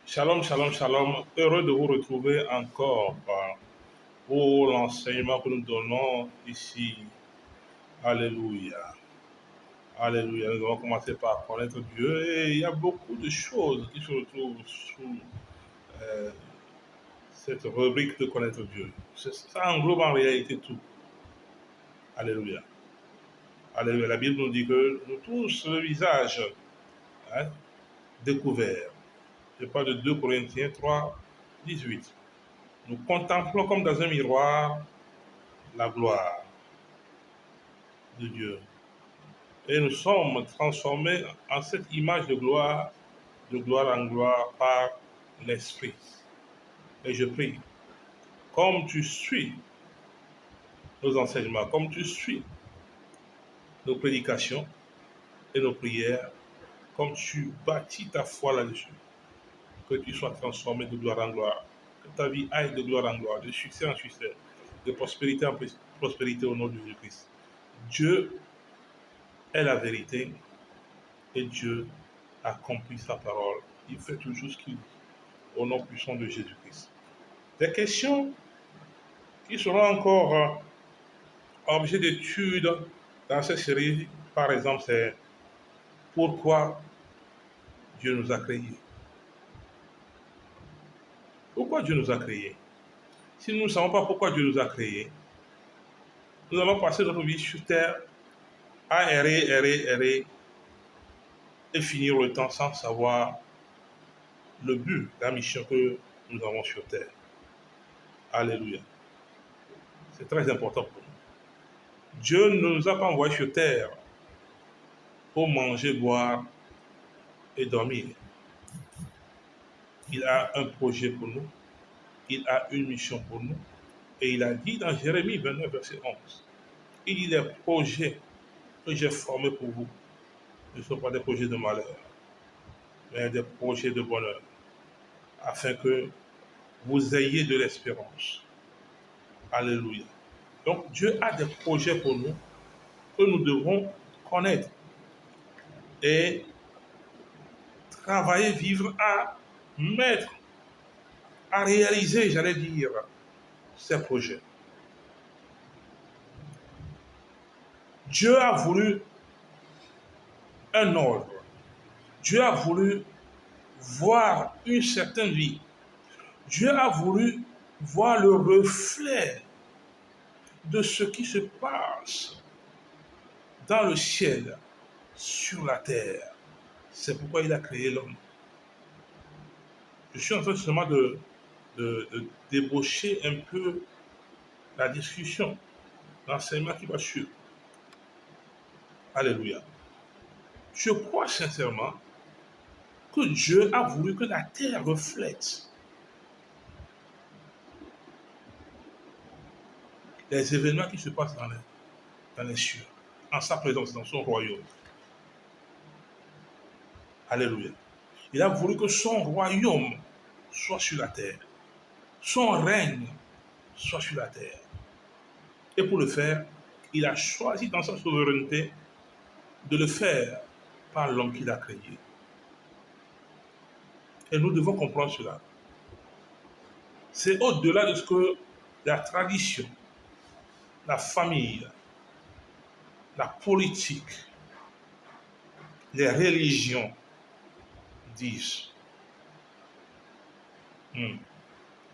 Shalom, shalom, shalom. Heureux de vous retrouver encore pour l'enseignement que nous donnons ici. Alléluia. Alléluia. Nous allons commencer par connaître Dieu. Et il y a beaucoup de choses qui se retrouvent sous euh, cette rubrique de connaître Dieu. Ça englobe en réalité tout. Alléluia. Alléluia. La Bible nous dit que nous tous le visage hein, découvert. Je parle de 2 Corinthiens 3, 18. Nous contemplons comme dans un miroir la gloire de Dieu. Et nous sommes transformés en cette image de gloire en gloire, par l'Esprit. Et je prie, comme tu suis nos enseignements, comme tu suis nos prédications et nos prières, comme tu bâtis ta foi là-dessus, que tu sois transformé de gloire en gloire, que ta vie aille de gloire en gloire, de succès en succès, de prospérité en prospérité au nom de Jésus-Christ. Dieu est la vérité et Dieu accomplit sa parole. Il fait toujours ce qu'il dit au nom puissant de Jésus-Christ. Des questions qui seront encore objet d'étude dans cette série, par exemple, c'est pourquoi Dieu nous a créés. Pourquoi Dieu nous a créés? Si nous ne savons pas pourquoi Dieu nous a créés, nous allons passer notre vie sur terre à errer et finir le temps sans savoir le but, la mission que nous avons sur terre. Alléluia. C'est très important pour nous. Dieu ne nous a pas envoyés sur terre pour manger, boire et dormir. Il a un projet pour nous, il a une mission pour nous. Et il a dit dans Jérémie 29, verset 11, il dit les projets que j'ai formés pour vous ne sont pas des projets de malheur, mais des projets de bonheur, afin que vous ayez de l'espérance. Alléluia. Donc Dieu a des projets pour nous que nous devons connaître et travailler, vivre à mettre, à réaliser, j'allais dire, ces projets. Dieu a voulu un ordre. Dieu a voulu voir une certaine vie. Dieu a voulu voir le reflet de ce qui se passe dans le ciel, sur la terre. C'est pourquoi il a créé l'homme. Je suis en train seulement de débaucher un peu la discussion, l'enseignement qui va suivre. Alléluia. Je crois sincèrement que Dieu a voulu que la terre reflète les événements qui se passent dans les cieux, en sa présence, dans son royaume. Alléluia. Il a voulu que son royaume soit sur la terre, son règne soit sur la terre. Et pour le faire, il a choisi dans sa souveraineté de le faire par l'homme qu'il a créé. Et nous devons comprendre cela. C'est au-delà de ce que la tradition, la famille, la politique, les religions disent.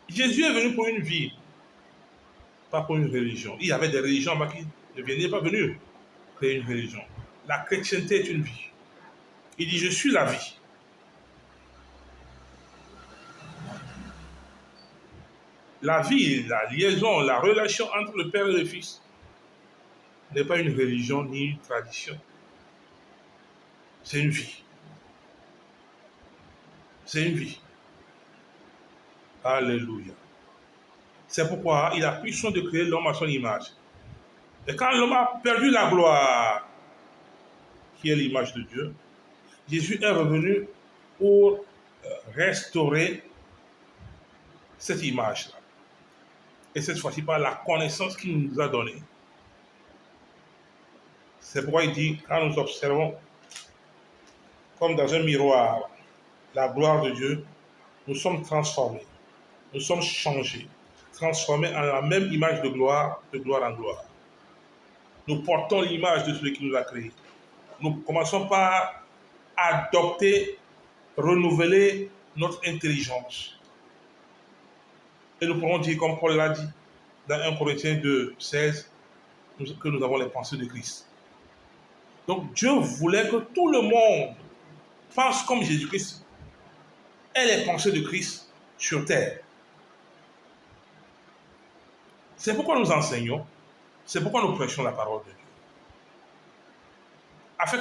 Jésus est venu pour une vie, pas pour une religion. Il y avait des religions qui ne pas venir créer une religion. La chrétienté est une vie. Il dit, je suis la vie. La vie, la liaison, la relation entre le Père et le Fils n'est pas une religion ni une tradition. C'est une vie. C'est une vie. Alléluia. C'est pourquoi il a pris soin de créer l'homme à son image. Et quand l'homme a perdu la gloire, qui est l'image de Dieu, Jésus est revenu pour restaurer cette image-là. Et cette fois-ci par la connaissance qu'il nous a donnée. C'est pourquoi il dit, quand nous observons comme dans un miroir la gloire de Dieu, nous sommes transformés, nous sommes changés, transformés en la même image de gloire en gloire. Nous portons l'image de celui qui nous a créés. Nous commençons par adopter, renouveler notre intelligence. Et nous pourrons dire, comme Paul l'a dit, dans 1 Corinthiens 2, 16, que nous avons les pensées de Christ. Donc Dieu voulait que tout le monde pense comme Jésus-Christ, ait les pensées de Christ sur terre. C'est pourquoi nous enseignons, c'est pourquoi nous prêchons la parole de Dieu. Afin